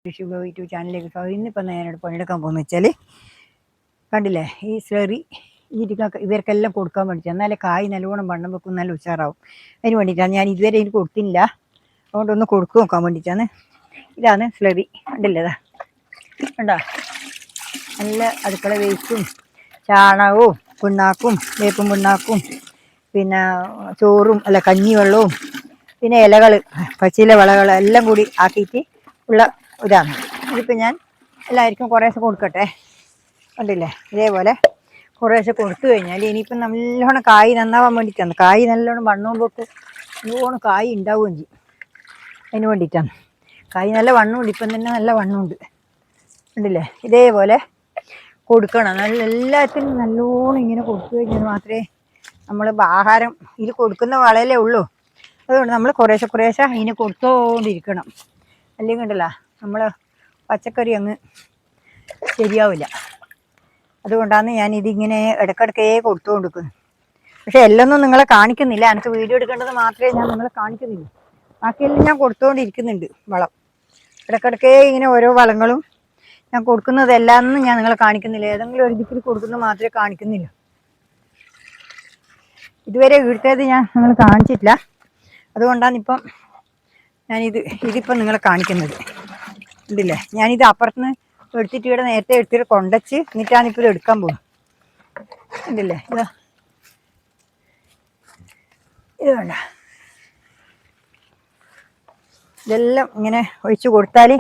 YouTube ചാനലിലേക്ക് ഇന്നിപ്പോൾ ഞാനോട് പണിയെടുക്കാൻ പോകുന്ന വെച്ചാൽ കണ്ടില്ലേ ഈ സ്ലറി ഇവർക്കെല്ലാം കൊടുക്കാൻ വേണ്ടിയിട്ട് എന്നാലേ കായ് നല്ലോണം വണ്ണം വെക്കും നല്ല ഉഷാറാവും. അതിന് വേണ്ടിയിട്ടാണ് ഞാൻ ഇതുവരെ ഇത് കൊടുത്തില്ല, അതുകൊണ്ടൊന്ന് കൊടുത്തു നോക്കാൻ വേണ്ടിയിട്ടാണ്. ഇതാണ് സ്ലറി, കണ്ടില്ലേ കണ്ടോ, നല്ല അടുക്കള വേസ്റ്റും ചാണകവും പിണ്ണാക്കും വേപ്പും പിണ്ണാക്കും പിന്നെ ചോറും അല്ല കഞ്ഞിവെള്ളവും പിന്നെ ഇലകൾ പച്ചില വിളകൾ എല്ലാം കൂടി ആക്കിയിട്ട് ഉള്ള ഇതാണ്. ഇതിപ്പോൾ ഞാൻ എല്ലാവർക്കും കുറേശ്ശെ കൊടുക്കട്ടെ. കണ്ടില്ലേ ഇതേപോലെ കുറേശ്ശെ കൊടുത്തു കഴിഞ്ഞാൽ ഇനിയിപ്പം നല്ലോണം കായ് നന്നാവാൻ വേണ്ടിയിട്ടാണ്. കായ് നല്ലോണം വണ്ണവും വെക്കും, നല്ലോണം കായ് ഉണ്ടാവുകയും ചെയ്യും. അതിന് വേണ്ടിയിട്ടാണ്. കായ് നല്ല വണ്ണമുണ്ട്, ഇപ്പം തന്നെ നല്ല വണ്ണമുണ്ട്. കണ്ടില്ലേ ഇതേപോലെ കൊടുക്കണം. എല്ലാത്തിനും നല്ലോണം ഇങ്ങനെ കൊടുത്തു കഴിഞ്ഞാൽ മാത്രമേ നമ്മൾ ആഹാരം ഇത് കൊടുക്കുന്ന വളയല്ലേ ഉള്ളൂ. അതുകൊണ്ട് നമ്മൾ കുറേശ്ശെ അതിന് കൊടുത്തുകൊണ്ടിരിക്കണം. അല്ലെങ്കിൽ കണ്ടല്ലോ നമ്മൾ പച്ചക്കറി അങ്ങ് ശരിയാവില്ല. അതുകൊണ്ടാണ് ഞാനിതിങ്ങനെ ഇടയ്ക്കിടയ്ക്കേ കൊടുത്തു കൊടുക്കുന്നത്. പക്ഷെ എല്ലൊന്നും നിങ്ങളെ കാണിക്കുന്നില്ല, എനിക്ക് വീഡിയോ എടുക്കേണ്ടത് മാത്രമേ ഞാൻ നിങ്ങളെ കാണിക്കുന്നില്ല. ബാക്കിയെല്ലാം ഞാൻ കൊടുത്തുകൊണ്ടിരിക്കുന്നുണ്ട് വളം. ഇടയ്ക്കിടയ്ക്കേ ഇങ്ങനെ ഓരോ വളങ്ങളും ഞാൻ കൊടുക്കുന്നതെല്ലാം ഞാൻ നിങ്ങളെ കാണിക്കുന്നില്ല. ഏതെങ്കിലും ഒരു ദിക്കിൽ കൊടുക്കുന്നത് മാത്രമേ കാണിക്കുന്നില്ല. ഇതുവരെ ഇവിടുത്തേത് ഞാൻ നിങ്ങൾ കാണിച്ചിട്ടില്ല. അതുകൊണ്ടാണ് ഇപ്പം ഇതിപ്പം നിങ്ങളെ കാണിക്കുന്നത്. ഇതില്ലേ ഞാനിത് അപ്പുറത്തുനിന്ന് എടുത്തിട്ട് ഇവിടെ നേരത്തെ എടുത്തിട്ട് കൊണ്ടച്ച് എന്നിട്ടാണ് ഇപ്പോൾ ഇത് എടുക്കാൻ പോകുന്നത്. ഇതില്ലേ ഇത് വേണ്ട, ഇതെല്ലാം ഇങ്ങനെ ഒഴിച്ച് കൊടുത്താൽ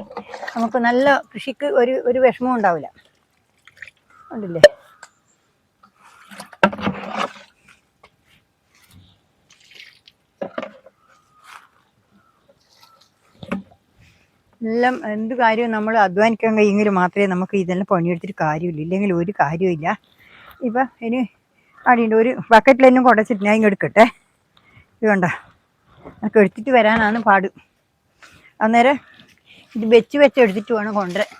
നമുക്ക് നല്ല കൃഷിക്ക് ഒരു വിഷമവും ഉണ്ടാവില്ല. കണ്ടില്ലേ എല്ലാം എന്ത് കാര്യവും നമ്മൾ അധ്വാനിക്കാൻ കഴിയുമെങ്കിൽ മാത്രമേ നമുക്ക് ഇതെല്ലാം പണിയെടുത്തിട്ട് കാര്യമില്ല, ഇല്ലെങ്കിൽ ഒരു കാര്യമില്ല. ഇപ്പം ഇനി അടിയുണ്ട് ഒരു ബക്കറ്റിലെല്ലാം കുടച്ചിട്ട് ഞാൻ ഇങ്ങ് എടുക്കട്ടെ. ഇത് വേണ്ട, എനിക്ക് എടുത്തിട്ട് വരാനാണ് പാട്. അന്നേരം ഇത് വെച്ച് എടുത്തിട്ട് വേണം കൊണ്ടുവരാൻ.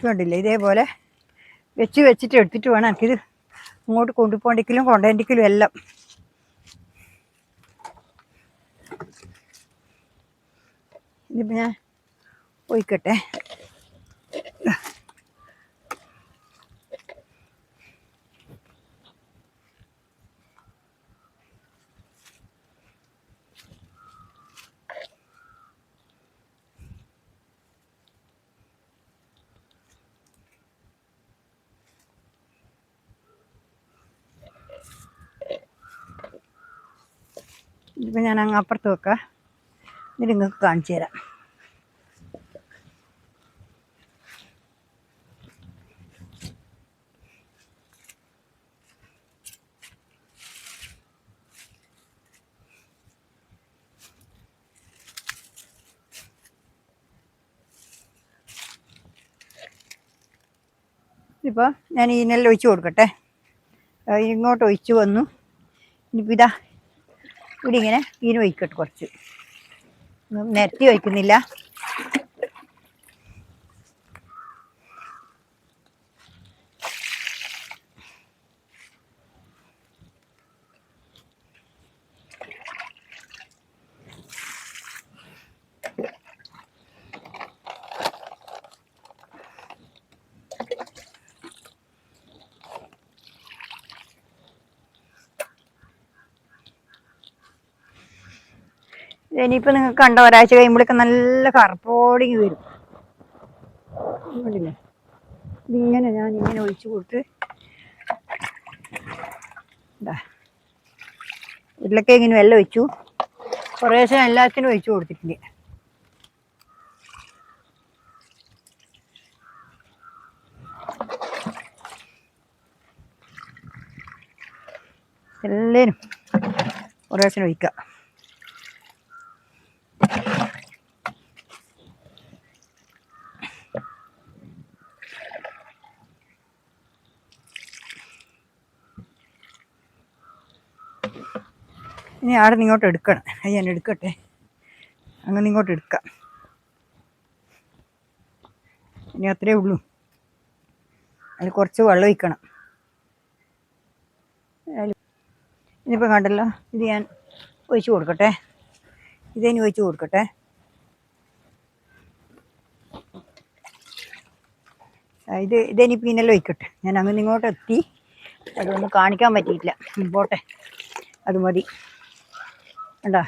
കണ്ടില്ലേ ഇതേപോലെ വെച്ചിട്ട് എടുത്തിട്ട് വേണം എനിക്കിത് ഇങ്ങോട്ട് കൊണ്ടുപോകണ്ടെങ്കിലും കൊണ്ടേണ്ടെങ്കിലും എല്ലാം. ഇതിപ്പോൾ ഞാൻ ഒഴിക്കട്ടെ. ഇതിപ്പോൾ ഞാൻ അങ്ങ് അപ്പുറത്ത് വെക്കാം, ഇത് നിങ്ങൾക്ക് കാണിച്ചു തരാം. ഇപ്പോൾ ഞാൻ ഇതിനെല്ലാം ഒഴിച്ച് കൊടുക്കട്ടെ. ഇങ്ങോട്ട് ഒഴിച്ച് വന്നു. ഇനിയിപ്പോൾ ഇതാ ഇവിടെ ഇങ്ങനെ ഇതിന് ഒഴിക്കട്ടെ. കുറച്ച് നിരത്തി ഒഴിക്കുന്നില്ല. ഇനിയിപ്പോൾ നിങ്ങൾക്ക് കണ്ട ഒരാഴ്ച കഴിയുമ്പോഴേക്ക് നല്ല കറുപ്പോടിങ്ങി വരും. കണ്ടില്ലേ ഇതിങ്ങനെ ഞാൻ ഇങ്ങനെ ഒഴിച്ച് കൊടുത്ത് ഉരുളക്കിഴങ്ങിനും എല്ലാം ഒഴിച്ചു. കുറേശ്ശെ എല്ലാത്തിനും ഒഴിച്ചു കൊടുത്തിട്ടുണ്ട്. എല്ലാവരും കുറേശ്ശെ ഒഴിക്കുക. ഇനി അവിടെ നിന്ന് ഇങ്ങോട്ട് എടുക്കണം. അത് ഞാൻ എടുക്കട്ടെ, അങ്ങനെ ഇങ്ങോട്ട് എടുക്കാം. ഇനി അത്രേ ഉള്ളൂ. അതിൽ കുറച്ച് വെള്ളം ഒഴിക്കണം. ഇനിയിപ്പോൾ കണ്ടല്ലോ, ഇത് ഞാൻ ഒഴിച്ച് കൊടുക്കട്ടെ. ഇതിനി ഒഴിച്ച് കൊടുക്കട്ടെ. ഇതെനിയിപ്പോൾ ഇന്നെല്ലാം ഒഴിക്കട്ടെ. ഞാൻ അങ്ങനെ ഇങ്ങോട്ട് എത്തി, അതൊന്നും കാണിക്കാൻ പറ്റിയിട്ടില്ല. പോട്ടെ, അത് മതി. കണ്ടോ,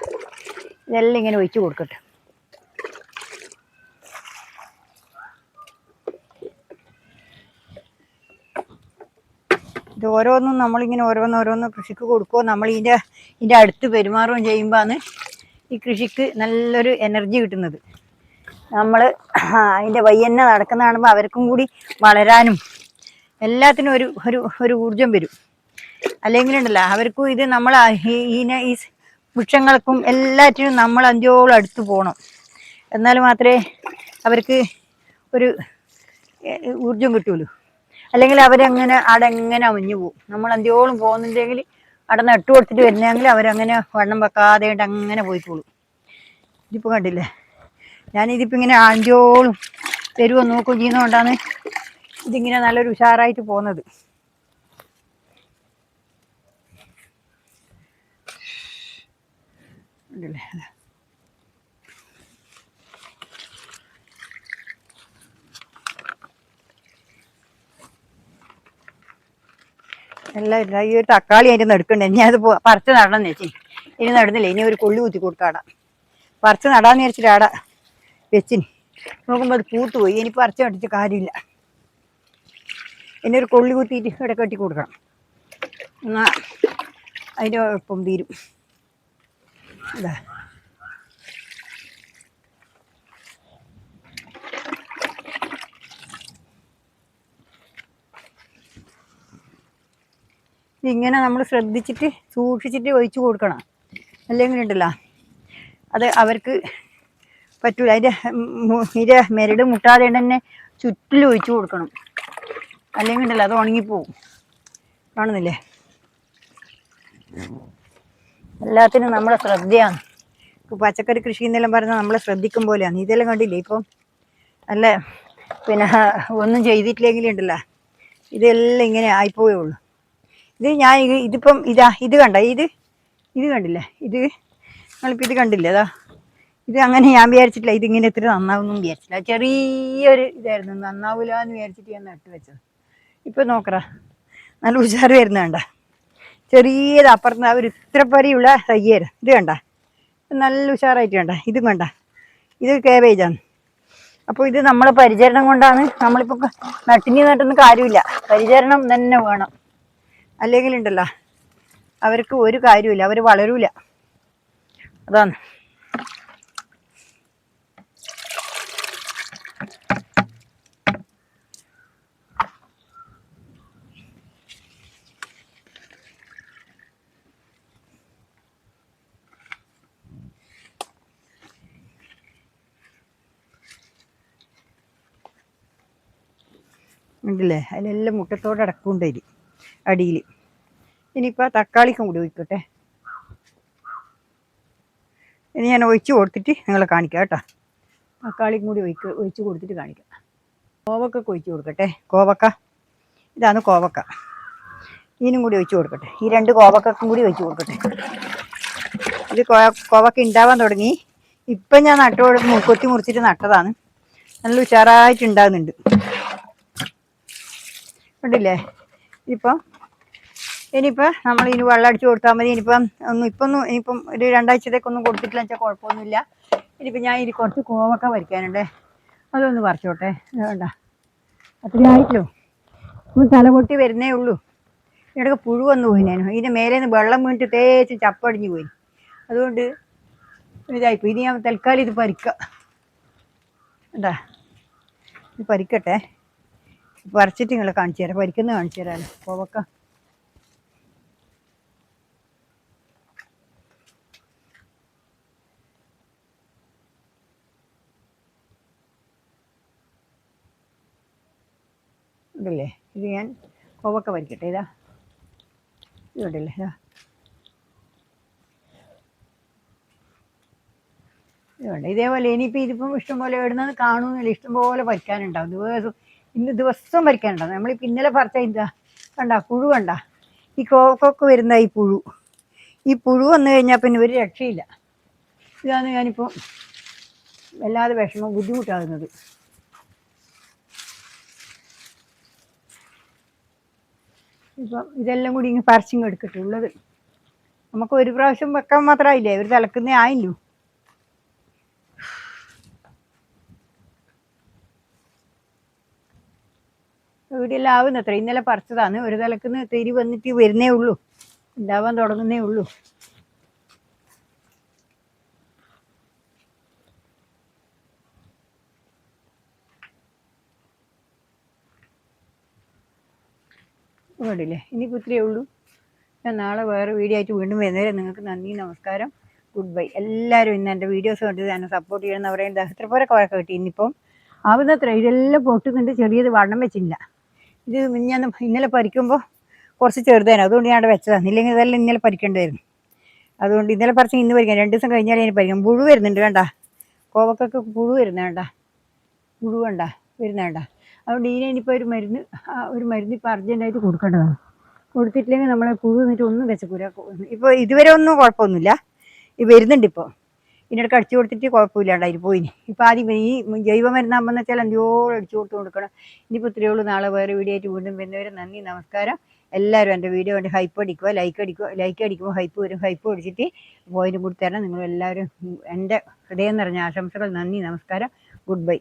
ഇതെല്ലാം ഇങ്ങനെ ഒഴിച്ച് കൊടുക്കട്ടെ. ഇത് ഓരോന്നും നമ്മളിങ്ങനെ ഓരോന്നോരോന്ന് കൃഷിക്ക് കൊടുക്കുമോ, നമ്മൾ ഇതിൻ്റെ അടുത്ത് പെരുമാറുകയും ചെയ്യുമ്പോഴാണ് ഈ കൃഷിക്ക് നല്ലൊരു എനർജി കിട്ടുന്നത്. നമ്മൾ അതിൻ്റെ വയ്യന്നെ നടക്കുന്ന കാണുമ്പോൾ അവർക്കും കൂടി വളരാനും എല്ലാത്തിനും ഒരു ഒരു ഒരു ഊർജം വരും. അല്ലെങ്കിലുണ്ടല്ലോ അവർക്കും ഇത് നമ്മൾ ഈ വൃക്ഷങ്ങൾക്കും എല്ലാറ്റിനും നമ്മൾ അഞ്ചോളം അടുത്ത് പോകണം. എന്നാൽ മാത്രമേ അവർക്ക് ഒരു ഊർജം കിട്ടുള്ളൂ. അല്ലെങ്കിൽ അവരങ്ങനെ അടങ്ങനെ അമിഞ്ഞു പോകും. നമ്മൾ അഞ്ചോളം പോകുന്നുണ്ടെങ്കിൽ അവിടെ നട്ടു കൊടുത്തിട്ട് വരുന്നെങ്കിൽ അവരങ്ങനെ വണ്ണം വെക്കാതെ അങ്ങനെ പോയിക്കോളും. ഇതിപ്പോൾ കണ്ടില്ലേ, ഞാനിതിപ്പോൾ ഇങ്ങനെ അഞ്ചോളം തരുമോ നോക്കുകയും ചെയ്യുന്നതുകൊണ്ടാണ് ഇതിങ്ങനെ നല്ലൊരു ഉഷാറായിട്ട് പോകുന്നത്. കണ്ടില്ലേ, എല്ലാം ഇല്ല. ഈ ഒരു തക്കാളി അതിൻ്റെ നടുക്കണ്ടേ, ഇനി അത് പറിച്ച് നടണം ചേച്ചി. ഇനി നടന്നില്ല, ഇനി ഒരു കൊള്ളി കുത്തി കൊടുക്കാടാ. പറിച്ച് നടാന്ന് വിചാരിച്ചിട്ട് ആടാ വെച്ചിന്. നോക്കുമ്പോൾ അത് പൂത്തുപോയി. ഇനി പറിച്ച് നട്ടിട്ട് കാര്യമില്ല. ഇനി ഒരു കൊള്ളി കുത്തിയിട്ട് ഇവിടെ കെട്ടി കൊടുക്കണം. എന്നാൽ അതിൻ്റെ കുഴപ്പം തീരും. അല്ലേ, ഇങ്ങനെ നമ്മൾ ശ്രദ്ധിച്ചിട്ട് സൂക്ഷിച്ചിട്ട് ഒഴിച്ചു കൊടുക്കണം. അല്ലെങ്കിൽ ഉണ്ടല്ലോ അത് അവർക്ക് പറ്റൂല. അതിൻ്റെ മെരട് മുട്ടാതെ തന്നെ ചുറ്റിലും ഒഴിച്ചു കൊടുക്കണം. അല്ലെങ്കിൽ ഉണ്ടല്ലോ അത് ഉണങ്ങിപ്പോവും. കാണുന്നില്ലേ, എല്ലാത്തിനും നമ്മളെ ശ്രദ്ധയാണ്. ഇപ്പോൾ പച്ചക്കറി കൃഷി എന്നെല്ലാം പറഞ്ഞാൽ നമ്മളെ ശ്രദ്ധിക്കും പോലെയാണ്. ഇതെല്ലാം കണ്ടില്ലേ, ഇപ്പം നല്ല പിന്നെ ഒന്നും ചെയ്തിട്ടില്ലെങ്കിൽ ഉണ്ടല്ലോ ഇതെല്ലാം ഇങ്ങനെ ആയിപ്പോയുള്ളൂ. ഇത് ഞാൻ ഇതിപ്പം ഇത് കണ്ട ഇത് കണ്ടില്ലേ, നിങ്ങളിപ്പോൾ ഇത് കണ്ടില്ലേ, അതാ ഇത് അങ്ങനെ ഞാൻ വിചാരിച്ചിട്ടില്ല ഇതിങ്ങനെ ഇത്ര നന്നാവുമെന്നും വിചാരിച്ചില്ല. ചെറിയൊരു ഇതായിരുന്നു, നന്നാവില്ല എന്ന് വിചാരിച്ചിട്ട് ഞാൻ നട്ട് വെച്ചത്. ഇപ്പം നോക്കറ നല്ല ഉഷാറ് വരുന്ന കണ്ട, ചെറിയത് അപ്പുറത്ത് ഒരു ഇത്ര പരിയുള്ള തയ്യാറ്. ഇത് കണ്ട നല്ല ഉഷാറായിട്ട് കണ്ട. ഇതും കണ്ട, ഇത് കേബേജാണ്. അപ്പോൾ ഇത് നമ്മളെ പരിചരണം കൊണ്ടാണ്. നമ്മളിപ്പോൾ നട്ടുന്ന കാര്യമില്ല, പരിചരണം തന്നെ വേണം. അല്ലെങ്കിൽ ഉണ്ടല്ലോ അവർക്ക് ഒരു കാര്യമില്ല, അവർ വളരൂല. അതാണ്. ഉണ്ടല്ലേ, അതിലെല്ലാം മുട്ടത്തോടെ അടക്കുണ്ടായി അടിയിൽ. ഇനിയിപ്പോൾ തക്കാളിക്കും കൂടി ഒഴിക്കട്ടെ. ഇനി ഞാൻ ഒഴിച്ച് കൊടുത്തിട്ട് നിങ്ങളെ കാണിക്കാം കേട്ടോ. തക്കാളിക്കും കൂടി ഒഴിച്ച് കൊടുത്തിട്ട് കാണിക്കാം. കോവക്കൊക്കെ ഒഴിച്ച് കൊടുക്കട്ടെ. കോവക്ക, ഇതാണ് കോവക്ക. ഇതിനും കൂടി ഒഴിച്ച് കൊടുക്കട്ടെ. ഈ 2 കോവക്കും കൂടി ഒഴിച്ച് കൊടുക്കട്ടെ. ഇത് കോവക്ക ഉണ്ടാവാൻ തുടങ്ങി. ഇപ്പം ഞാൻ കൊത്തി മുറിച്ചിട്ട് നട്ടതാണ്. നല്ല ഉഷാറായിട്ട് ഉണ്ടാകുന്നുണ്ട്. കണ്ടില്ലേ, ഇനിയിപ്പോൾ നമ്മൾ ഇനി വെള്ളം അടിച്ച് കൊടുത്താൽ മതി. ഇനിയിപ്പം ഒരു 2 ആഴ്ചത്തേക്കൊന്നും കൊടുത്തിട്ടില്ല വെച്ചാൽ കുഴപ്പമൊന്നുമില്ല. ഇനിയിപ്പോൾ ഞാൻ കുറച്ച് കോവക്ക പറിക്കാനുണ്ട്, അതൊന്ന് പറിച്ചോട്ടെ. വേണ്ട, അത്രയും ആയിട്ടോ, തല പൊട്ടി വരുന്നേ ഉള്ളൂ. ഇടയ്ക്ക് പുഴു വന്ന് പോയി. ഇതിൻ്റെ മേലേന്ന് വെള്ളം വീണിട്ട് തേച്ച് ചപ്പടിഞ്ഞു പോയി. അതുകൊണ്ട് ഇതായിപ്പോയി. ഇത് ഞാൻ തൽക്കാലം ഇത് പറിക്കാം. എന്താ, ഇത് പറിക്കട്ടെ. പറിച്ചിട്ട് നിങ്ങളെ കാണിച്ചു തരാം, പറിക്കുന്നത് കാണിച്ചു തരാമല്ലോ. കോവക്ക ഉണ്ടല്ലേ, ഇത് ഞാൻ കോവക്ക പറിക്കട്ടെ. ഇതാ ഇത് കണ്ടില്ലേ, ഇതാ ഇതുണ്ട് ഇതേപോലെ ഇനിയിപ്പോൾ ഇതിപ്പം ഇഷ്ടംപോലെ ഇടുന്നത് കാണുന്നില്ല, ഇഷ്ടംപോലെ പറിക്കാനുണ്ടാവും. ദിവസം പറിക്കാനുണ്ടാവും. നമ്മളിപ്പോൾ ഇന്നലെ പറിച്ച ഇതാ കണ്ട പുഴു കണ്ട, ഈ കോവക്കൊക്കെ വരുന്ന ഈ പുഴു വന്നു കഴിഞ്ഞാൽ പിന്നെ ഒരു രക്ഷയില്ല. ഇതാണ് ഞാനിപ്പോൾ വല്ലാതെ വിഷമം ബുദ്ധിമുട്ടാകുന്നത്. ഇപ്പം ഇതെല്ലാം കൂടി ഇങ്ങനെ പറിച്ചിങ് എടുക്കട്ടുള്ളത്. നമുക്ക് ഒരു പ്രാവശ്യം വെക്കാൻ മാത്രമായില്ലേ, ഒരു തിളക്കുന്നേ ആയില്ലോ. വീടെല്ലാം ആവുന്നത്ര ഇന്നലെ പറിച്ചതാണ്. ഒരു തിളക്കുന്ന തിരി വന്നിട്ട് വരുന്നേ ഉള്ളൂ, ഉണ്ടാവാൻ തുടങ്ങുന്നേ ഉള്ളൂ. വേണ്ടില്ലേ, ഇനിയിപ്പോൾ ഇത്രയേ ഉള്ളൂ. ഞാൻ നാളെ വേറെ വീഡിയോ ആയിട്ട് വീണ്ടും വരുന്നവരെ നിങ്ങൾക്ക് നന്ദി, നമസ്കാരം, ഗുഡ് ബൈ. എല്ലാവരും ഇന്ന് എൻ്റെ വീഡിയോസ് കണ്ടിട്ട് എന്നെ സപ്പോർട്ട് ചെയ്യണമെന്ന് പറയുന്നത് എത്ര പേരെ കുഴപ്പം കിട്ടി. ഇന്നിപ്പം ആവുന്നത്ര ഇതെല്ലാം പൊട്ടുന്നുണ്ട്, ചെറിയത് വണ്ണം വെച്ചില്ല. ഇത് ഞാൻ ഇന്നലെ പറിക്കുമ്പോൾ കുറച്ച് ചെറുതായിരുന്നു, അതുകൊണ്ട് ഞാൻ അവിടെ വെച്ചതാണ്. ഇല്ലെങ്കിൽ ഇതെല്ലാം ഇന്നലെ പറിക്കേണ്ടതായിരുന്നു. അതുകൊണ്ട് ഇന്നലെ പറിച്ച് ഇന്ന് പറിക്കാം, 2 ദിവസം കഴിഞ്ഞാൽ ഇനി പറിക്കാം. പുഴു വരുന്നുണ്ട് വേണ്ട, കോവക്കൊക്കെ പുഴു വരുന്ന വേണ്ട, പുഴു വേണ്ട വരുന്ന വേണ്ട. അതുകൊണ്ട് ഇനിയിപ്പോൾ ഒരു മരുന്ന് ഇപ്പോൾ അർജൻറ്റായിട്ട് കൊടുക്കേണ്ടതാണ്. കൊടുത്തിട്ടില്ലെങ്കിൽ നമ്മളെ പുഴു എന്നിട്ട് ഒന്നും വെച്ചക്കൂല. ഇപ്പോൾ ഇതുവരെ ഒന്നും കുഴപ്പമൊന്നുമില്ല, ഈ വരുന്നുണ്ട്. ഇപ്പോൾ ഇതിനിടയ്ക്ക് അടിച്ചു കൊടുത്തിട്ട് കുഴപ്പമില്ലാണ്ടായിട്ട് പോയിന്. ഇപ്പം ആദ്യം ഈ ജൈവ മരുന്നാകുമ്പോൾ വെച്ചാൽ അഞ്ചോളം അടിച്ചു കൊടുക്കണം. ഇനിയിപ്പോൾ ഇത്രയേ ഉള്ളൂ. നാളെ വേറെ വീഡിയോ ആയിട്ട് വീണ്ടും വരുന്നവരെ നന്ദി, നമസ്കാരം. എല്ലാവരും എൻ്റെ വീഡിയോ കണ്ട് ഹൈപ്പ് അടിക്കുക, ലൈക്ക് അടിക്കുമ്പോൾ ഹൈപ്പ് വരും. ഹൈപ്പ് അടിച്ചിട്ട് പോയിന്റ് കൊടുത്തരണം. നിങ്ങളെല്ലാവരും എൻ്റെ ഹൃദയം നിറഞ്ഞ ആശംസകൾ, നന്ദി, നമസ്കാരം, ഗുഡ് ബൈ.